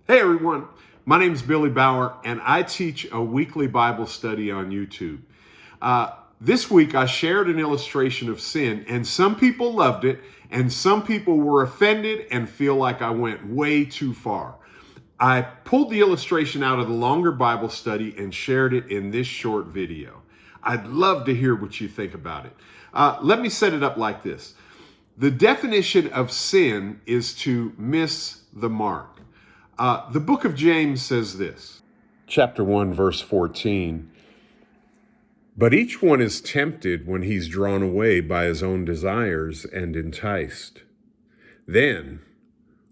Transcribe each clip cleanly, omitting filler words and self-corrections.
Hey everyone, my name is Billy Bauer and I teach a weekly Bible study on YouTube. This week I shared an illustration of sin and some people loved it and some people were offended and feel like I went way too far. I pulled the illustration out of the longer Bible study and shared it in this short video. I'd love to hear what you think about it. Let me set it up like this. The definition of sin is to miss the mark. The book of James says this, chapter 1, verse 14. But each one is tempted when he's drawn away by his own desires and enticed. Then,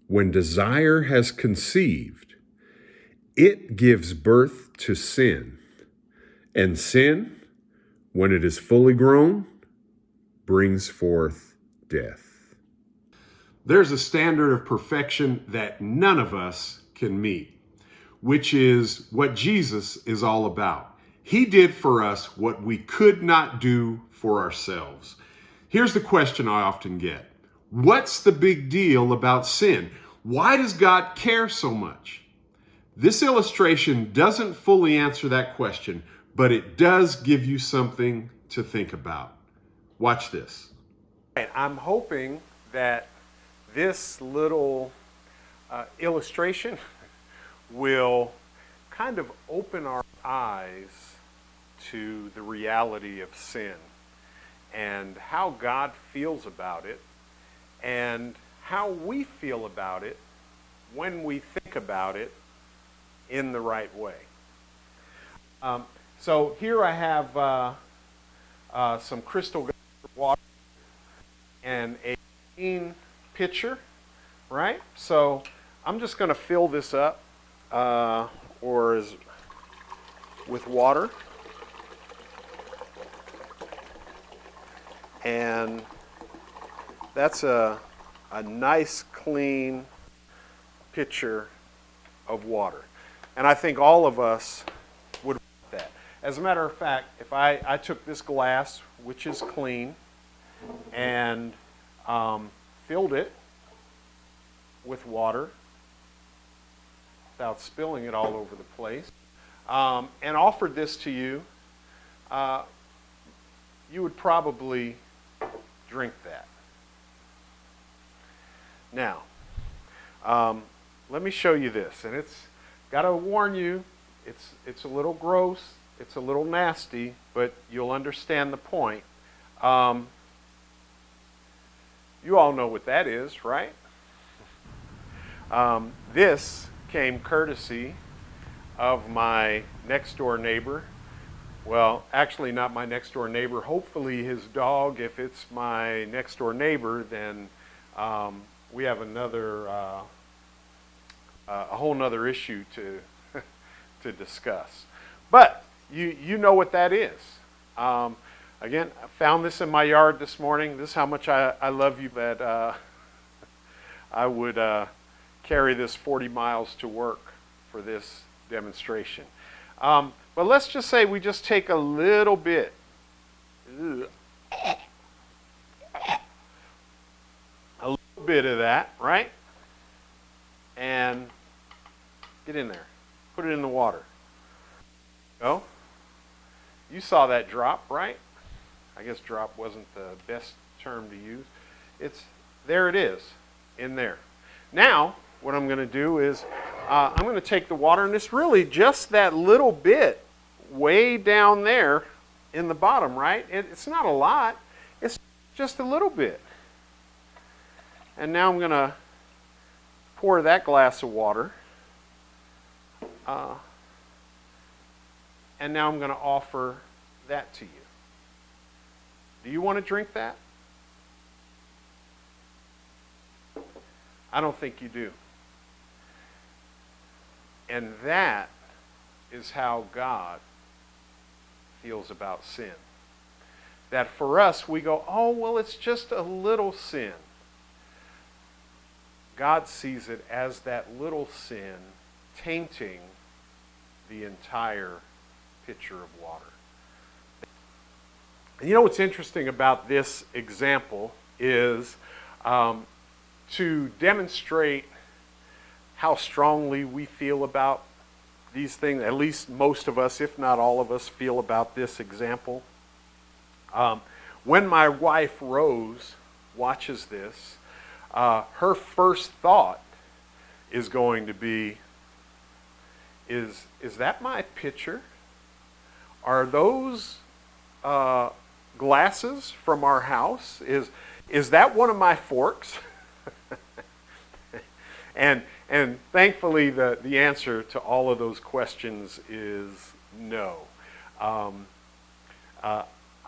when desire has conceived, it gives birth to sin. And sin, when it is fully grown, brings forth death. There's a standard of perfection that none of us can meet, which is what Jesus is all about. He did for us what we could not do for ourselves. Here's the question I often get. What's the big deal about sin? Why does God care so much? This illustration doesn't fully answer that question, but it does give you something to think about. Watch this. I'm hoping that this little illustration will kind of open our eyes to the reality of sin and how God feels about it and how we feel about it when we think about it in the right way. So here I have some crystal water and a clean pitcher, right? So I'm just going to fill this up with water. And that's a nice clean pitcher of water. And I think all of us would want that. As a matter of fact, if I took this glass, which is clean, and filled it with water without spilling it all over the place, and offered this to you, you would probably drink that. Now, let me show you this, and it's got to warn you, it's a little gross, it's a little nasty, but you'll understand the point. You all know what that is, right? This came courtesy of my next door neighbor. Well, actually not my next door neighbor, hopefully his dog. If it's my next door neighbor, then we have a whole nother issue to discuss. But you know what that is. Again, I found this in my yard this morning. This is how much I love you that I would carry this 40 miles to work for this demonstration. But let's just say we just take a little bit. A little bit of that, right? And get in there. Put it in the water. Go. You saw that drop, right? I guess drop wasn't the best term to use. There it is, in there. Now, what I'm going to do is I'm going to take the water, and it's really just that little bit way down there in the bottom, right? It's not a lot. It's just a little bit. And now I'm going to pour that glass of water. And now I'm going to offer that to you. Do you want to drink that? I don't think you do. And that is how God feels about sin. That for us, we go, oh, well, it's just a little sin. God sees it as that little sin tainting the entire pitcher of water. And you know what's interesting about this example is to demonstrate how strongly we feel about these things. At least most of us, if not all of us, feel about this example. When my wife Rose watches this, her first thought is going to be, is that my picture? Are those glasses from our house? Is that one of my forks? and thankfully the answer to all of those questions is no.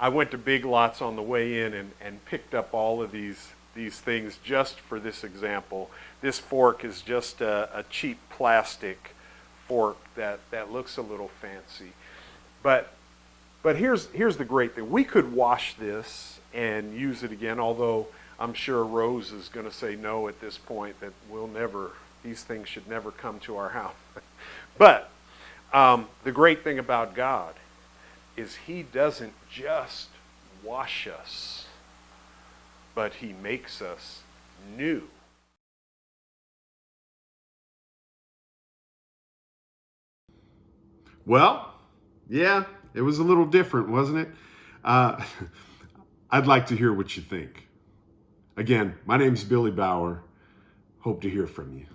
I went to Big Lots on the way in and picked up all of these things just for this example. This fork is just a cheap plastic fork that looks a little fancy. But here's the great thing. We could wash this and use it again, although I'm sure Rose is going to say no at this point, that these things should never come to our house. But the great thing about God is He doesn't just wash us, but He makes us new. Well, yeah, it was a little different, wasn't it? I'd like to hear what you think. Again, my name's Billy Bauer. Hope to hear from you.